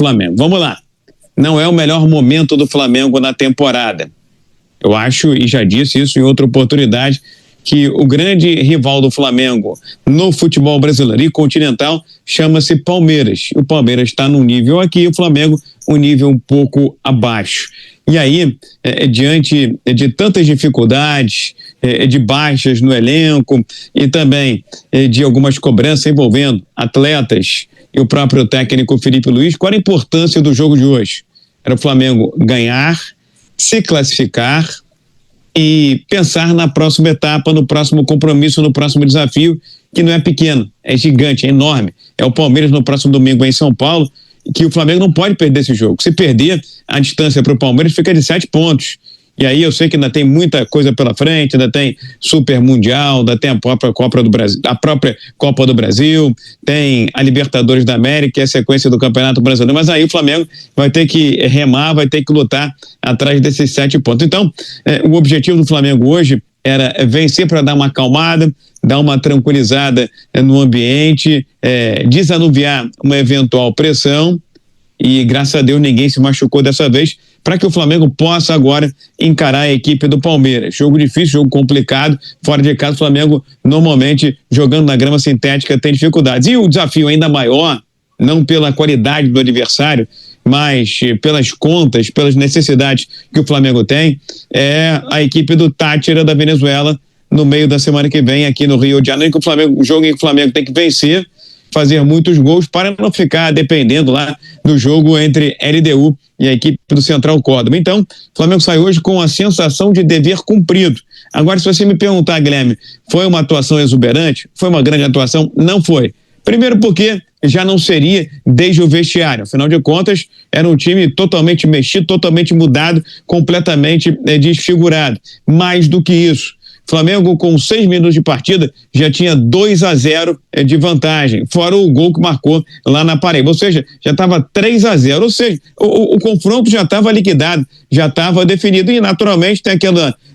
Flamengo. Vamos lá. Não é o melhor momento do Flamengo na temporada. Eu acho, e já disse isso em outra oportunidade, que o grande rival do Flamengo no futebol brasileiro e continental chama-se Palmeiras. O Palmeiras está num nível aqui, o Flamengo um nível um pouco abaixo. E aí, diante de tantas dificuldades, de baixas no elenco e também de algumas cobranças envolvendo atletas e o próprio técnico Felipe Luiz, qual a importância do jogo de hoje? Era o Flamengo ganhar, se classificar e pensar na próxima etapa, no próximo compromisso, no próximo desafio, que não é pequeno, é gigante, é enorme. É o Palmeiras no próximo domingo em São Paulo, que o Flamengo não pode perder esse jogo. Se perder, a distância para o Palmeiras fica de 7 pontos. E aí eu sei que ainda tem muita coisa pela frente, ainda tem Super Mundial, ainda tem a própria Copa do Brasil, a própria Copa do Brasil, tem a Libertadores da América, que é a sequência do Campeonato Brasileiro. Mas aí o Flamengo vai ter que remar, vai ter que lutar atrás desses 7 pontos. Então, o objetivo do Flamengo hoje era vencer para dar uma acalmada, dar uma tranquilizada no ambiente, desanuviar uma eventual pressão. E graças a Deus ninguém se machucou dessa vez, para que o Flamengo possa agora encarar a equipe do Palmeiras. Jogo difícil, jogo complicado, fora de casa o Flamengo normalmente jogando na grama sintética tem dificuldades. E o desafio ainda maior, não pela qualidade do adversário, mas pelas contas, pelas necessidades que o Flamengo tem, é a equipe do Táchira da Venezuela no meio da semana que vem aqui no Rio de Janeiro, que o Flamengo, um jogo em que o Flamengo tem que vencer, fazer muitos gols para não ficar dependendo lá do jogo entre LDU e a equipe do Central Córdoba. Então, o Flamengo sai hoje com a sensação de dever cumprido. Agora, se você me perguntar, Guilherme, foi uma atuação exuberante? Foi uma grande atuação? Não foi. Primeiro porque já não seria desde o vestiário. Afinal de contas, era um time totalmente mexido, totalmente mudado, completamente desfigurado. Mais do que isso, Flamengo, com 6 minutos de partida, já tinha 2-0 de vantagem, fora o gol que marcou lá na Paraíba. Ou seja, já estava 3-0. Ou seja, o confronto já estava liquidado, já estava definido. E, naturalmente, tem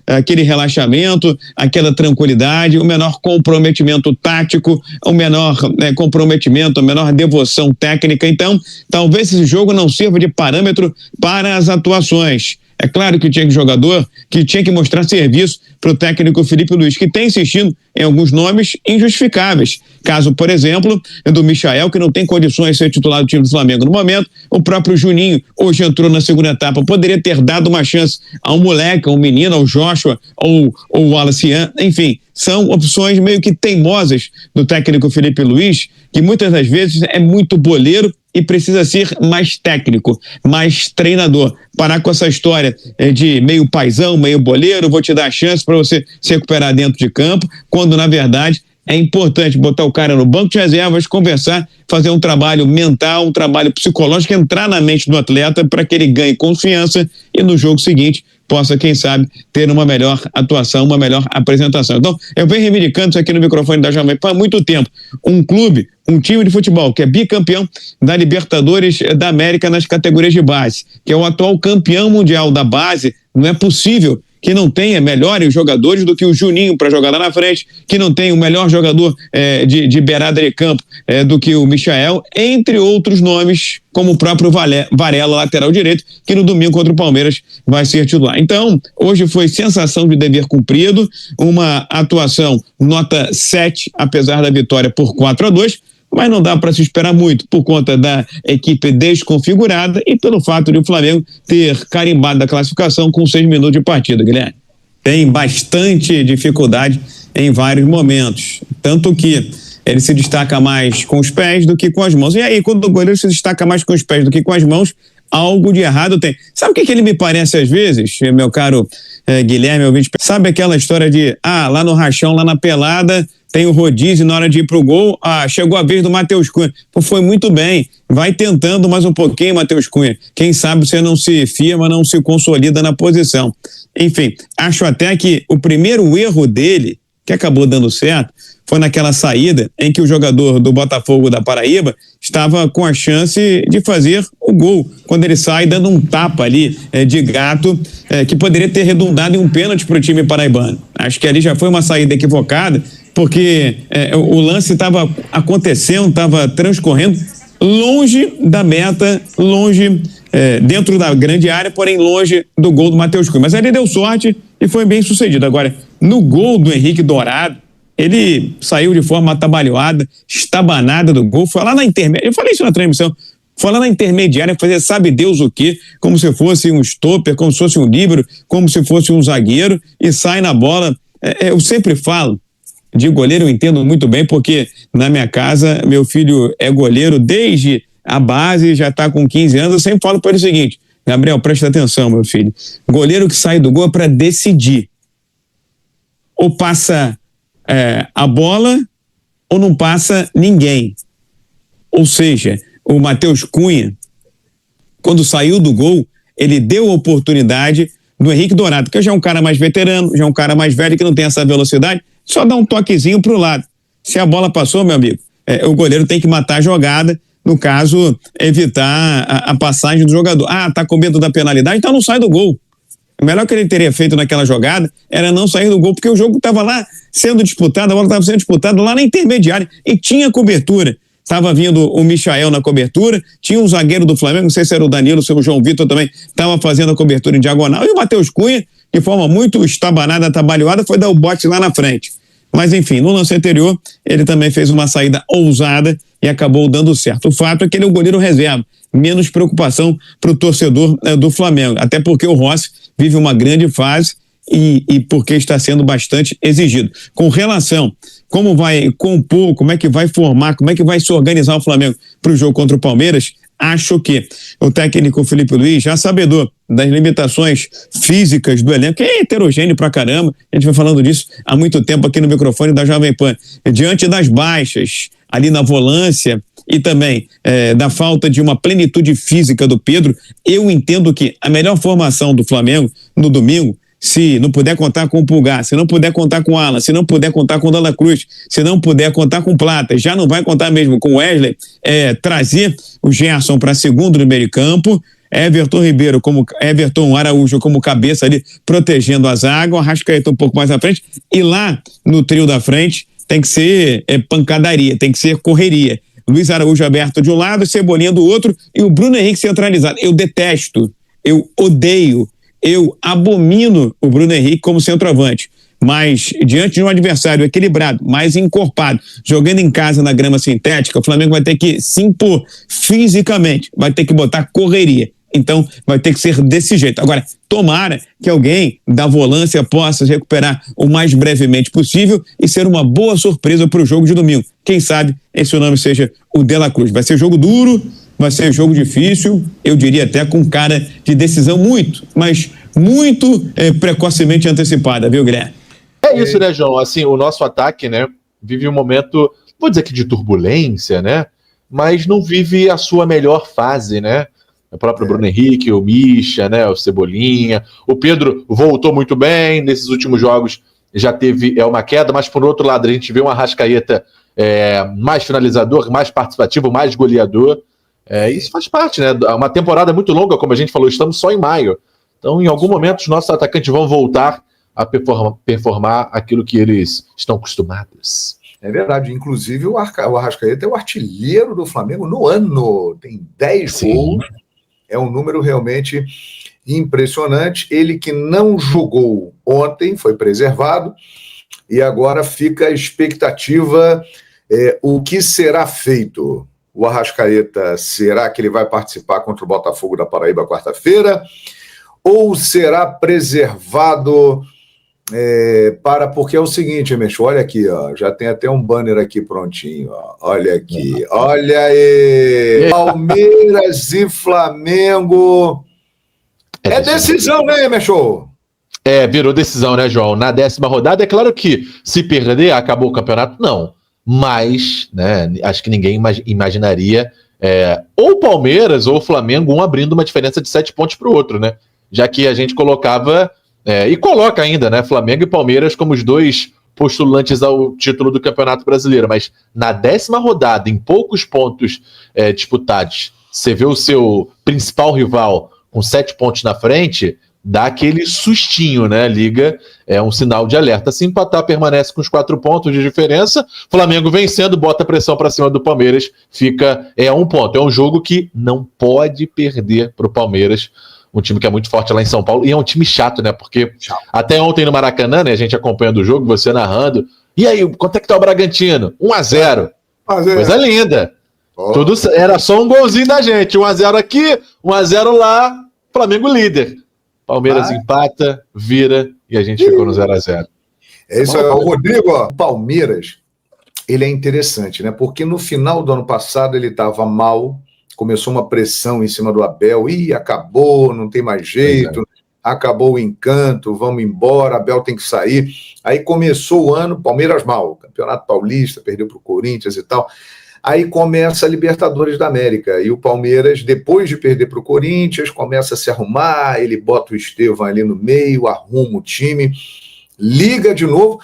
aquele relaxamento, aquela tranquilidade, o menor comprometimento tático, o menor comprometimento, a menor devoção técnica. Então, talvez esse jogo não sirva de parâmetro para as atuações. É claro que tinha jogador que tinha que mostrar serviço para o técnico Felipe Luiz, que tem insistindo em alguns nomes injustificáveis. Caso, por exemplo, do Michael, que não tem condições de ser titular do time do Flamengo no momento. O próprio Juninho hoje entrou na segunda etapa, poderia ter dado uma chance a um moleque, a um menino, ao Joshua ou o Wallace, enfim. São opções meio que teimosas do técnico Felipe Luiz, que muitas das vezes é muito boleiro e precisa ser mais técnico, mais treinador. Parar com essa história de meio paizão, meio boleiro, vou te dar a chance para você se recuperar dentro de campo, quando na verdade é importante botar o cara no banco de reservas, conversar, fazer um trabalho mental, um trabalho psicológico, entrar na mente do atleta para que ele ganhe confiança e no jogo seguinte possa, quem sabe, ter uma melhor atuação, uma melhor apresentação. Então, eu venho reivindicando isso aqui no microfone da Jovem Pan há muito tempo. Um clube, um time de futebol que é bicampeão da Libertadores da América nas categorias de base, que é o atual campeão mundial da base, não é possível que não tenha melhores jogadores do que o Juninho para jogar lá na frente, que não tenha o melhor jogador de beirada de campo do que o Michael, entre outros nomes, como o próprio Varela, lateral direito, que no domingo contra o Palmeiras vai ser titular. Então, hoje foi sensação de dever cumprido, uma atuação nota 7, apesar da vitória por 4-2, mas não dá para se esperar muito por conta da equipe desconfigurada e pelo fato de o Flamengo ter carimbado a classificação com 6 minutos de partida, Guilherme. Tem bastante dificuldade em vários momentos, tanto que ele se destaca mais com os pés do que com as mãos. E aí, quando o goleiro se destaca mais com os pés do que com as mãos, algo de errado tem. Sabe o que ele me parece às vezes, meu caro Guilherme, ouvinte? Sabe aquela história de, lá no rachão, lá na pelada, tem o rodízio na hora de ir pro gol, chegou a vez do Matheus Cunha. Pô, foi muito bem, vai tentando mais um pouquinho, Matheus Cunha. Quem sabe você não se firma, não se consolida na posição. Enfim, acho até que o primeiro erro dele, que acabou dando certo, foi naquela saída em que o jogador do Botafogo da Paraíba estava com a chance de fazer o gol, quando ele sai dando um tapa ali de gato, que poderia ter redundado em um pênalti para o time paraibano. Acho que ali já foi uma saída equivocada, porque o lance estava acontecendo, estava transcorrendo longe da meta, longe dentro da grande área, porém longe do gol do Matheus Cunha. Mas ele deu sorte e foi bem sucedido. Agora, no gol do Henrique Dourado, ele saiu de forma atabalhoada, estabanada do gol, foi lá na intermédia, eu falei isso na transmissão, foi lá na intermediária fazer sabe Deus o quê, como se fosse um stopper, como se fosse um líbero, como se fosse um zagueiro, e sai na bola. Eu sempre falo, de goleiro eu entendo muito bem, porque na minha casa, meu filho é goleiro desde a base, já está com 15 anos, eu sempre falo para ele o seguinte: Gabriel, presta atenção, meu filho, goleiro que sai do gol é para decidir, ou passa a bola, ou não passa ninguém. Ou seja, o Matheus Cunha, quando saiu do gol, ele deu a oportunidade do Henrique Dourado, que já é um cara mais veterano, já é um cara mais velho, que não tem essa velocidade, só dá um toquezinho pro lado. Se a bola passou, meu amigo, o goleiro tem que matar a jogada, no caso, evitar a passagem do jogador. Tá com medo da penalidade, então não sai do gol. O melhor que ele teria feito naquela jogada era não sair do gol, porque o jogo estava lá sendo disputado, a bola estava sendo disputada lá na intermediária e tinha cobertura. Estava vindo o Michael na cobertura, tinha um zagueiro do Flamengo, não sei se era o Danilo, se era o João Vitor também, estava fazendo a cobertura em diagonal, e o Matheus Cunha, de forma muito estabanada, atabalhoada, foi dar o bote lá na frente. Mas enfim, no lance anterior, ele também fez uma saída ousada e acabou dando certo. O fato é que ele é o goleiro reserva, menos preocupação para o torcedor do Flamengo, até porque o Rossi vive uma grande fase e porque está sendo bastante exigido. Com relação como vai compor, como é que vai formar, como é que vai se organizar o Flamengo para o jogo contra o Palmeiras, acho que o técnico Felipe Luiz, já sabedor das limitações físicas do elenco, que é heterogêneo pra caramba, a gente vai falando disso há muito tempo aqui no microfone da Jovem Pan, diante das baixas ali na volância e também da falta de uma plenitude física do Pedro, eu entendo que a melhor formação do Flamengo no domingo, se não puder contar com o Pulgar, se não puder contar com o Alan, se não puder contar com o Dela Cruz, se não puder contar com o Plata, já não vai contar mesmo com o Wesley, trazer o Gerson para segundo no meio de campo, Everton Araújo como cabeça ali, protegendo a zaga, o Arrascaeta um pouco mais à frente, e lá no trio da frente tem que ser pancadaria, tem que ser correria. Luiz Araújo aberto de um lado, Cebolinha do outro, e o Bruno Henrique centralizado. Eu detesto, eu odeio, eu abomino o Bruno Henrique como centroavante, mas diante de um adversário equilibrado, mais encorpado, jogando em casa na grama sintética, o Flamengo vai ter que se impor fisicamente, vai ter que botar correria. Então vai ter que ser desse jeito. Agora, tomara que alguém da volância possa se recuperar o mais brevemente possível e ser uma boa surpresa para o jogo de domingo. Quem sabe esse nome seja o Dela Cruz. Vai ser jogo duro, vai ser jogo difícil, eu diria até com cara de decisão muito precocemente antecipada, viu, Guilherme? É isso, né, João? Assim, o nosso ataque, né, vive um momento, vou dizer que de turbulência, né, mas não vive a sua melhor fase, né? O próprio Bruno Henrique, o Mischa, né, o Cebolinha, o Pedro voltou muito bem, nesses últimos jogos já teve uma queda, mas por outro lado a gente vê um Arrascaeta mais finalizador, mais participativo, mais goleador. Isso faz parte, né? Uma temporada muito longa, como a gente falou, estamos só em maio. Então, em algum momento, os nossos atacantes vão voltar a performar aquilo que eles estão acostumados. É verdade. Inclusive, o Arrascaeta é o artilheiro do Flamengo no ano. Tem 10 gols. É um número realmente impressionante. Ele que não jogou ontem, foi preservado. E agora fica a expectativa, o que será feito. O Arrascaeta, será que ele vai participar contra o Botafogo da Paraíba quarta-feira? Ou será preservado porque é o seguinte, Emerson, olha aqui, ó, já tem até um banner aqui prontinho, ó, olha aqui, olha aí, Palmeiras e Flamengo, é decisão, né, Emerson? Virou decisão, né, João? Na 10ª rodada, é claro que se perder, acabou o campeonato, não, mas, né, acho que ninguém imaginaria ou o Palmeiras ou o Flamengo, um abrindo uma diferença de 7 pontos para o outro, né, já que a gente colocava e coloca ainda, né, Flamengo e Palmeiras como os dois postulantes ao título do Campeonato Brasileiro, mas na 10ª rodada, em poucos pontos disputados, você vê o seu principal rival com 7 pontos na frente, dá aquele sustinho, né? Liga é um sinal de alerta. Se empatar, permanece com os 4 pontos de diferença. Flamengo vencendo, bota a pressão para cima do Palmeiras, fica 1 ponto. É um jogo que não pode perder para o Palmeiras, um time que é muito forte lá em São Paulo, e é um time chato, né? Porque até ontem no Maracanã, né, a gente acompanhando o jogo, você narrando, e aí, quanto é que tá o Bragantino? 1-0. Coisa linda. Tudo era só um golzinho da gente, 1-0 aqui, 1-0 lá, Flamengo líder. Palmeiras empata, vira, e a gente ficou no 0-0. É isso aí, o Rodrigo, ó, Palmeiras, ele é interessante, né? Porque no final do ano passado ele estava mal, começou uma pressão em cima do Abel, acabou, não tem mais jeito, acabou o encanto, vamos embora, Abel tem que sair. Aí começou o ano, Palmeiras mal, Campeonato Paulista, perdeu para o Corinthians e tal. Aí começa a Libertadores da América, e o Palmeiras, depois de perder para o Corinthians, começa a se arrumar, ele bota o Estevão ali no meio, arruma o time, liga de novo,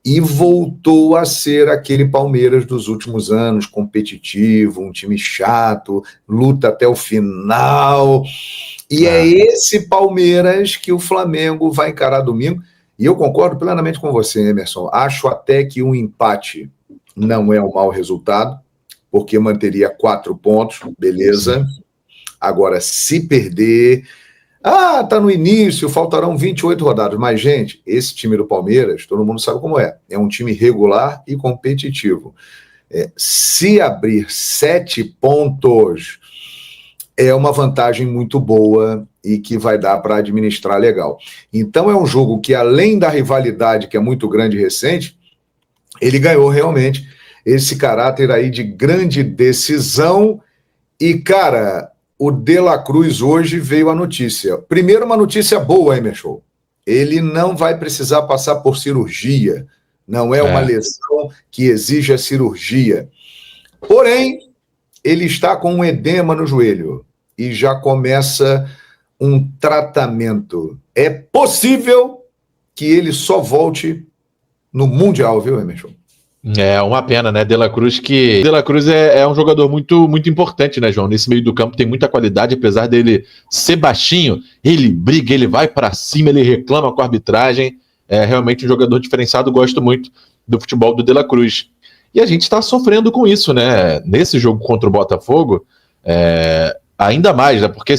e voltou a ser aquele Palmeiras dos últimos anos, competitivo, um time chato, luta até o final. E é esse Palmeiras que o Flamengo vai encarar domingo. E eu concordo plenamente com você, Emerson. Acho até que um empate não é um mau resultado, porque manteria 4 pontos, beleza. Agora, se perder... tá no início, faltarão 28 rodadas. Mas, gente, esse time do Palmeiras, todo mundo sabe como é. É um time regular e competitivo. Se abrir 7 pontos, é uma vantagem muito boa e que vai dar para administrar legal. Então, é um jogo que, além da rivalidade, que é muito grande e recente, ele ganhou realmente esse caráter aí de grande decisão. E, cara... O De La Cruz hoje veio a notícia. Primeiro, uma notícia boa, Emerson. Ele não vai precisar passar por cirurgia. Não é uma lesão que exija cirurgia. Porém, ele está com um edema no joelho e já começa um tratamento. É possível que ele só volte no Mundial, viu, Emerson? É uma pena, né? De La Cruz é um jogador muito, muito importante, né, João? Nesse meio do campo tem muita qualidade, apesar dele ser baixinho, ele briga, ele vai pra cima, ele reclama com a arbitragem. É realmente um jogador diferenciado, gosto muito do futebol do De La Cruz. E a gente tá sofrendo com isso, né? Nesse jogo contra o Botafogo, ainda mais, né? Porque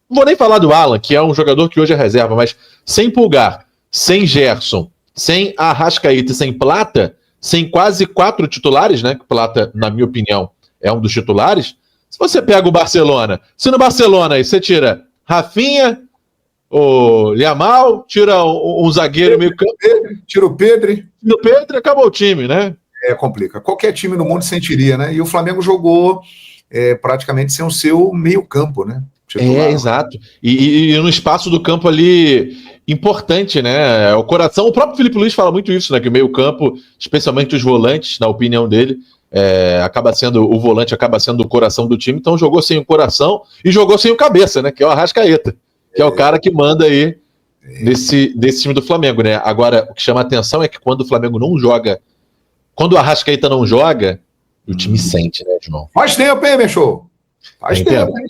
não vou nem falar do Alan, que é um jogador que hoje é reserva, mas sem Pulgar, sem Gerson, sem Arrascaeta e sem Plata, sem quase 4 titulares, né? Plata, na minha opinião, é um dos titulares. Se você pega o Barcelona, se no Barcelona aí você tira Rafinha, o Yamal, tira um zagueiro meio campo, tira o Pedro, acabou o time, né? Complica. Qualquer time no mundo sentiria, né? E o Flamengo jogou praticamente sem o seu meio campo, né? Titular. Exato. E no espaço do campo ali importante, né? O coração, o próprio Felipe Luiz fala muito isso, né? Que o meio-campo, especialmente os volantes, na opinião dele, o volante acaba sendo o coração do time, então jogou sem o coração e jogou sem o cabeça, né? Que é o Arrascaeta, que é o cara que manda aí desse time do Flamengo, né? Agora, o que chama a atenção é que quando o Flamengo não joga, quando o Arrascaeta não joga, o time sente, né, João? Faz tempo, hein, Mexô? Faz tempo, hein?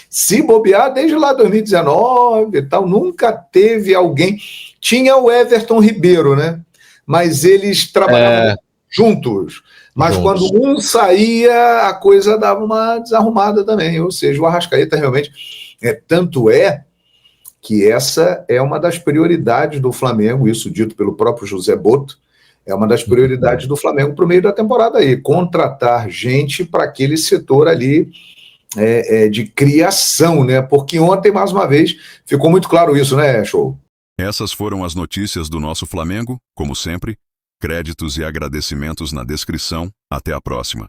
Se bobear desde lá 2019 e tal, nunca teve alguém. Tinha o Everton Ribeiro, né? Mas eles trabalhavam juntos. Mas quando um saía, a coisa dava uma desarrumada também. Ou seja, o Arrascaeta realmente tanto que essa é uma das prioridades do Flamengo, isso dito pelo próprio José Boto, é uma das prioridades do Flamengo para o meio da temporada aí, contratar gente para aquele setor ali de criação, né? Porque ontem, mais uma vez, ficou muito claro isso, né, Show? Essas foram as notícias do nosso Flamengo, como sempre. Créditos e agradecimentos na descrição. Até a próxima.